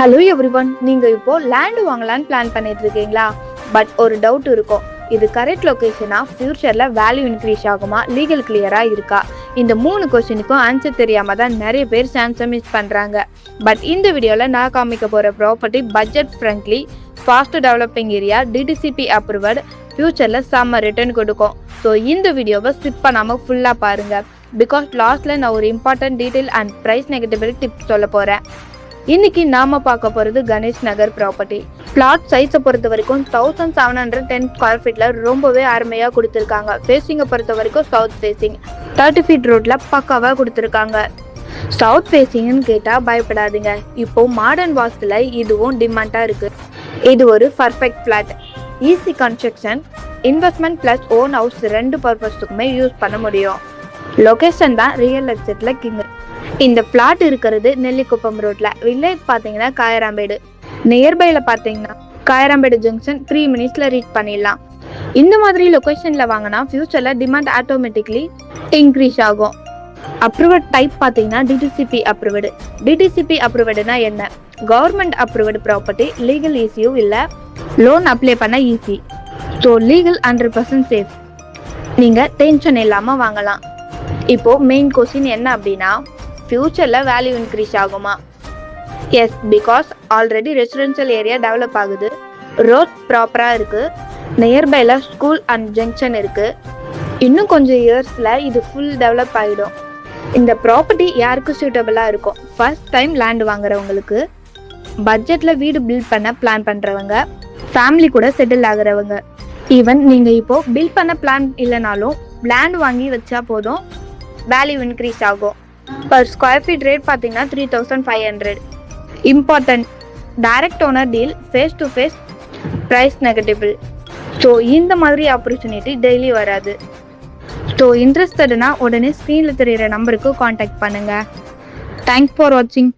Hello everyone, நீங்கள் இப்போது land வாங்கலான்னு பிளான் பண்ணிட்டு இருக்கீங்களா? பட் ஒரு டவுட் இருக்கும், இது கரெக்ட் லொக்கேஷனா, ஃப்யூச்சரில் வேல்யூ இன்க்ரீஸ் ஆகுமா, லீகல் கிளியராக இருக்கா? இந்த 3 கொஸ்டினுக்கும் ஆன்சர் தெரியாமல் தான் நிறைய பேர் சான்ஸை மிஸ் பண்ணுறாங்க. பட் இந்த வீடியோவில் நான் காமிக்க போகிற property budget friendly, fast developing area, DTCP approved, ஃப்யூச்சரில் செம்ம ரிட்டர்ன் கொடுக்கும். ஸோ இந்த வீடியோவை ஸ்கிப் பண்ணாமல் ஃபுல்லாக பாருங்கள். பிகாஸ் லாஸ்ட்டில் நான் ஒரு important detail and price negative tips சொல்ல போகிறேன். இன்னைக்கு நாம பார்க்க போகிறது கணேஷ் நகர் ப்ராப்பர்ட்டி. பிளாட் சைஸை பொறுத்த வரைக்கும் 1710 ஸ்கொயர் ஃபீட்டில் ரொம்பவே அருமையாக கொடுத்துருக்காங்க. ஃபேஸிங்கை பொறுத்த வரைக்கும் சவுத் ஃபேஸிங் 30 ஃபீட் ரோட்டில் பக்காவாக கொடுத்துருக்காங்க. சவுத் ஃபேஸிங்னு கேட்டால் பயப்படாதீங்க, இப்போது மாடர்ன் வாஸ்துல இதுவும் டிமாண்டாக இருக்குது. இது ஒரு perfect flat, easy construction, investment plus own house 2 பர்பஸுக்குமே யூஸ் பண்ண முடியும். லொக்கேஷன் தான் ரியல் எஸ்டேட்டில் கிங்கு. இந்த பிளாட் இருக்கிறது நெல்லிக்குப்பம் ரோட்ல. வில்லேஜ் பார்த்தீங்கன்னா காயராம்பேடு, நியர்பைல பார்த்தீங்கன்னா காயராம்பேடு ஜங்ஷன் 3 மினிட்ஸ்ல ரீச் பண்ணிடலாம். இந்த மாதிரி லொக்கேஷன்ல வாங்கினா ஃபியூச்சர்ல டிமாண்ட் ஆட்டோமேட்டிக்லி இன்க்ரீஸ் ஆகும். அப்ரூவட் டைப் பார்த்தீங்கன்னா டிடிசிபி அப்ரூவடு. டிடிசிபி அப்ரூவடுனா என்ன? Government approved property, legal issue இல்லை, லோன் அப்ளை பண்ண ஈஸி. ஸோ லீகல் 100% சேஃப், நீங்கள் டென்ஷன் இல்லாமல் வாங்கலாம். இப்போது மெயின் கொஸ்டின் என்ன அப்படின்னா, ஃப்யூச்சரில் வேல்யூ இன்க்ரீஸ் ஆகுமா? Yes, because already residential area develop ஆகுது, ரோட் ப்ராப்பராக இருக்குது, நியர்பைல ஸ்கூல் அண்ட் ஜங்ஷன் இருக்குது. இன்னும் கொஞ்சம் இயர்ஸில் இது ஃபுல் டெவலப் ஆகிடும். இந்த ப்ராப்பர்ட்டி யாருக்கு சூட்டபிளாக இருக்கும்? ஃபர்ஸ்ட் டைம் லேண்ட் வாங்குறவங்களுக்கு, பட்ஜெட்டில் வீடு பில்ட் பண்ண பிளான் பண்ணுறவங்க, ஃபேமிலி கூட செட்டில் ஆகுறவங்க. ஈவன் நீங்கள் இப்போது பில்ட் பண்ண பிளான் இல்லைனாலும் லேண்ட் வாங்கி வச்சா போதும், வேல்யூ இன்க்ரீஸ் ஆகும். பர் ஸ்கொயர் ஃபீட் ரேட் பார்த்தீங்கன்னா 3500. Important, direct owner deal, face to face, price negative. So இந்த மாதிரி ஆப்பர்ச்சுனிட்டி டெய்லி வராது. ஸோ இன்ட்ரெஸ்டட்னா உடனே ஸ்க்ரீனில் தெரிகிற நம்பருக்கு காண்டாக்ட் பண்ணுங்கள். தேங்க்ஸ் ஃபார் வாட்சிங்.